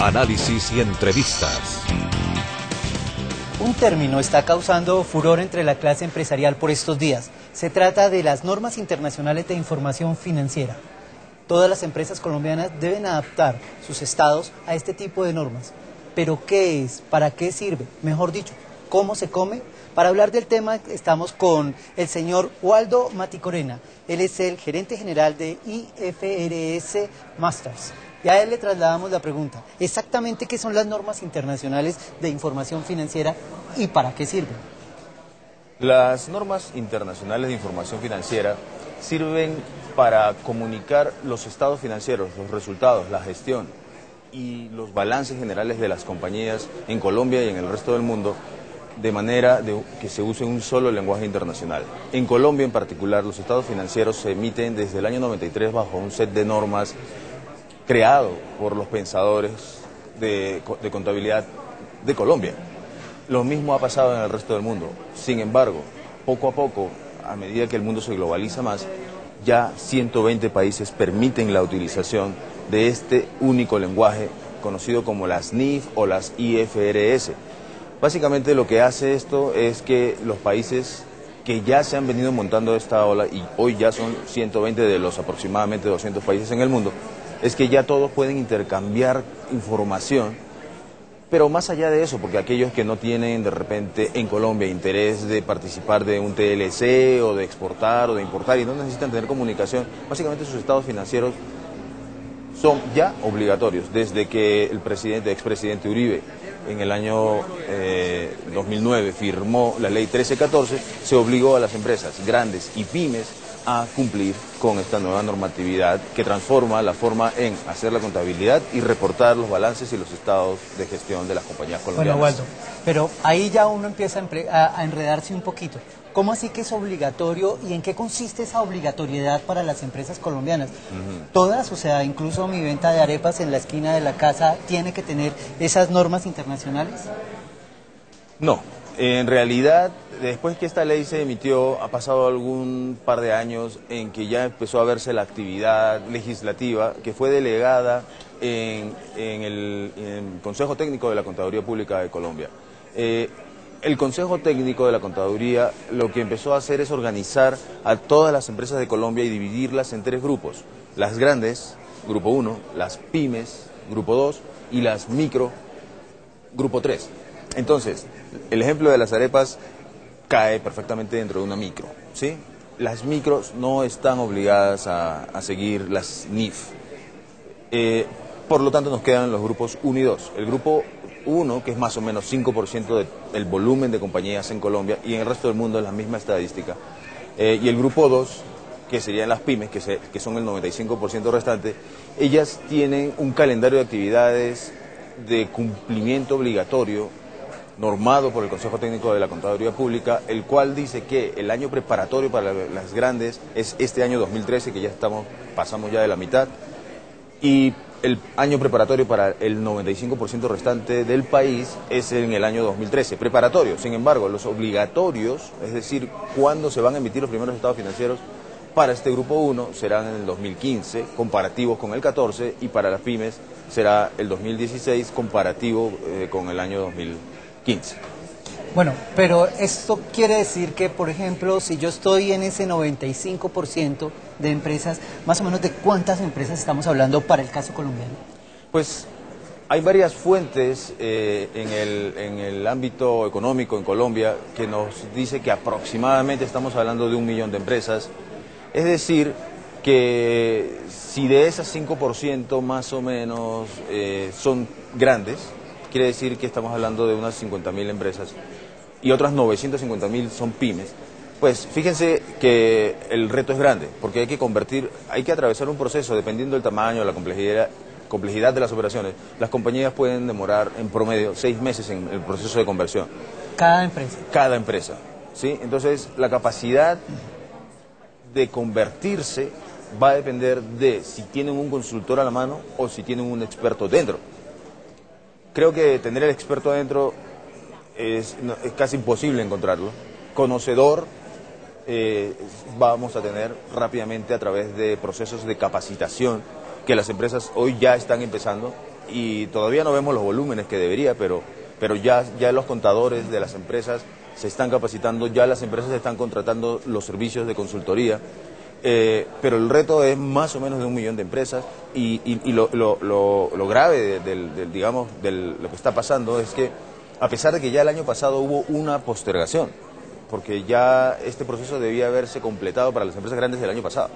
Análisis y entrevistas. Un término está causando furor entre la clase empresarial por estos días. Se trata de las normas internacionales de información financiera. Todas las empresas colombianas deben adaptar sus estados a este tipo de normas. ¿Pero qué es? ¿Para qué sirve? Mejor dicho, ¿cómo se come? Para hablar del tema estamos con el señor Waldo Maticorena. Él es el gerente general de IFRS Masters. Y a él le trasladamos la pregunta, exactamente qué son las normas internacionales de información financiera y para qué sirven. Las normas internacionales de información financiera sirven para comunicar los estados financieros, los resultados, la gestión y los balances generales de las compañías en Colombia y en el resto del mundo de manera que se use un solo lenguaje internacional. En Colombia en particular, los estados financieros se emiten desde el año 93 bajo un set de normas creado por los pensadores de contabilidad de Colombia. Lo mismo ha pasado en el resto del mundo. Sin embargo, poco a poco, a medida que el mundo se globaliza más, ya 120 países permiten la utilización de este único lenguaje conocido como las NIF o las IFRS. Básicamente lo que hace esto es que los países que ya se han venido montando esta ola, y hoy ya son 120 de los aproximadamente 200 países en el mundo, es que ya todos pueden intercambiar información, pero más allá de eso, porque aquellos que no tienen de repente en Colombia interés de participar de un TLC o de exportar o de importar y no necesitan tener comunicación, básicamente sus estados financieros son ya obligatorios. Desde que el expresidente Uribe en el año 2009 firmó la ley 1314, se obligó a las empresas grandes y pymes a cumplir con esta nueva normatividad que transforma la forma en hacer la contabilidad y reportar los balances y los estados de gestión de las compañías colombianas. Bueno, Waldo, pero ahí ya uno empieza a enredarse un poquito. ¿Cómo así que es obligatorio y en qué consiste esa obligatoriedad para las empresas colombianas? Todas, o sea, incluso mi venta de arepas en la esquina de la casa, ¿tiene que tener esas normas internacionales? No. En realidad, después que esta ley se emitió, ha pasado algún par de años en que ya empezó a verse la actividad legislativa que fue delegada en el Consejo Técnico de la Contaduría Pública de Colombia. El Consejo Técnico de la Contaduría lo que empezó a hacer es organizar a todas las empresas de Colombia y dividirlas en tres grupos. Las grandes, grupo 1, las pymes, grupo 2, y las micro, grupo 3. Entonces, el ejemplo de las arepas cae perfectamente dentro de una micro, ¿sí? Las micros no están obligadas a seguir las NIF. Por lo tanto, nos quedan los grupos 1 y 2. El grupo 1, que es más o menos 5% del volumen de compañías en Colombia, y en el resto del mundo es la misma estadística. Y el grupo 2, que serían las pymes, que son el 95% restante, ellas tienen un calendario de actividades de cumplimiento obligatorio normado por el Consejo Técnico de la Contaduría Pública, el cual dice que el año preparatorio para las grandes es este año 2013, que ya pasamos ya de la mitad, y el año preparatorio para el 95% restante del país es en el año 2013, preparatorio. Sin embargo, los obligatorios, es decir, cuándo se van a emitir los primeros estados financieros para este grupo 1 serán en el 2015, comparativos con el 14, y para las pymes será el 2016, comparativo con el año 2015. Bueno, pero esto quiere decir que, por ejemplo, si yo estoy en ese 95% de empresas, más o menos ¿de cuántas empresas estamos hablando para el caso colombiano? Pues hay varias fuentes en el ámbito económico en Colombia que nos dice que aproximadamente estamos hablando de 1 millón de empresas. Es decir, que si de esas 5% más o menos son grandes, quiere decir que estamos hablando de unas 50.000 empresas y otras 950.000 son pymes. Pues fíjense que el reto es grande, porque hay que atravesar un proceso dependiendo del tamaño, la complejidad de las operaciones. Las compañías pueden demorar en promedio 6 meses en el proceso de conversión. Cada empresa. Cada empresa, ¿sí? Entonces, la capacidad de convertirse va a depender de si tienen un consultor a la mano o si tienen un experto dentro. Creo que tener el experto adentro es casi imposible encontrarlo. Conocedor vamos a tener rápidamente a través de procesos de capacitación que las empresas hoy ya están empezando. y todavía no vemos los volúmenes que debería, pero ya los contadores de las empresas se están capacitando, ya las empresas están contratando los servicios de consultoría, pero el reto es más o menos de 1 millón de empresas y lo grave de lo que está pasando es que a pesar de que ya el año pasado hubo una postergación, porque ya este proceso debía haberse completado para las empresas grandes el año pasado.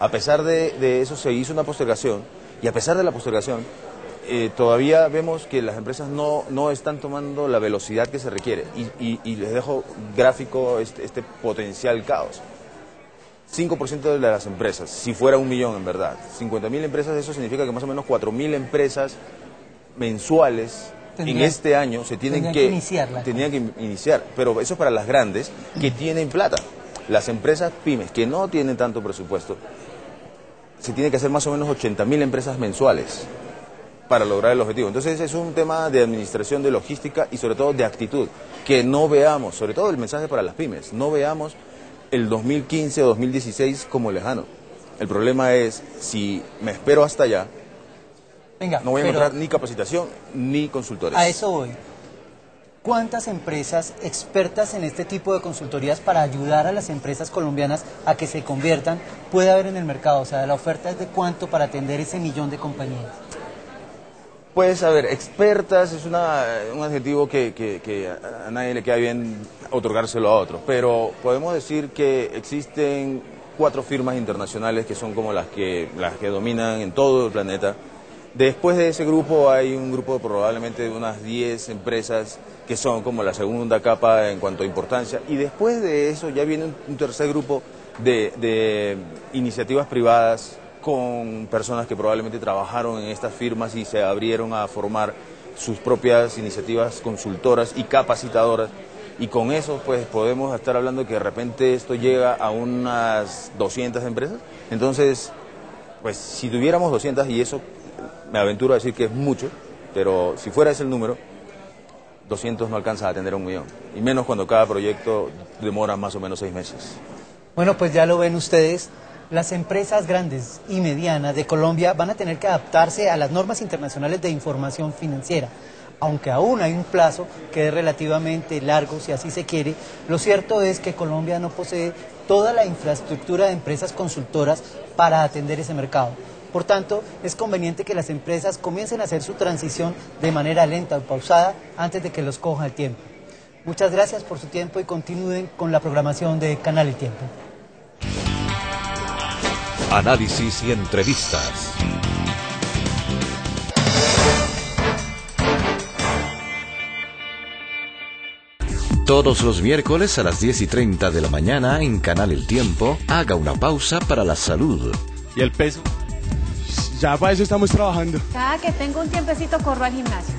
A pesar de eso se hizo una postergación y a pesar de la postergación todavía vemos que las empresas no están tomando la velocidad que se requiere y les dejo gráfico este potencial caos. 5% de las empresas, si fuera 1 millón en verdad, 50.000 empresas, eso significa que más o menos 4.000 empresas mensuales en este año se tienen que iniciar, pero eso es para las grandes que tienen plata. Las empresas pymes que no tienen tanto presupuesto, se tiene que hacer más o menos 80.000 empresas mensuales para lograr el objetivo. Entonces es un tema de administración, de logística y sobre todo de actitud, que no veamos, sobre todo el mensaje para las pymes, no veamos el 2015 o 2016 como lejano. El problema es, si me espero hasta allá, no voy a encontrar ni capacitación ni consultores. A eso voy. ¿Cuántas empresas expertas en este tipo de consultorías para ayudar a las empresas colombianas a que se conviertan puede haber en el mercado? O sea, la oferta es de cuánto para atender ese millón de compañías. Pues, a ver, expertas es un adjetivo que a nadie le queda bien otorgárselo a otro, pero podemos decir que existen 4 firmas internacionales que son como las que dominan en todo el planeta. Después de ese grupo hay un grupo probablemente de unas 10 empresas que son como la segunda capa en cuanto a importancia, y después de eso ya viene un tercer grupo de iniciativas privadas con personas que probablemente trabajaron en estas firmas y se abrieron a formar sus propias iniciativas consultoras y capacitadoras, y con eso pues podemos estar hablando que de repente esto llega a unas 200 empresas. Entonces, pues si tuviéramos 200, y eso me aventuro a decir que es mucho, pero si fuera ese el número, 200 no alcanza a atender a 1 millón, y menos cuando cada proyecto demora más o menos 6 meses. Bueno, pues ya lo ven ustedes, las empresas grandes y medianas de Colombia van a tener que adaptarse a las normas internacionales de información financiera. Aunque aún hay un plazo que es relativamente largo, si así se quiere, lo cierto es que Colombia no posee toda la infraestructura de empresas consultoras para atender ese mercado. Por tanto, es conveniente que las empresas comiencen a hacer su transición de manera lenta o pausada antes de que los coja el tiempo. Muchas gracias por su tiempo y continúen con la programación de Canal El Tiempo. Análisis y entrevistas. Todos los miércoles a las 10:30 de la mañana en Canal El Tiempo, haga una pausa para la salud. ¿Y el peso? Ya para eso estamos trabajando. Cada que tengo un tiempecito corro al gimnasio.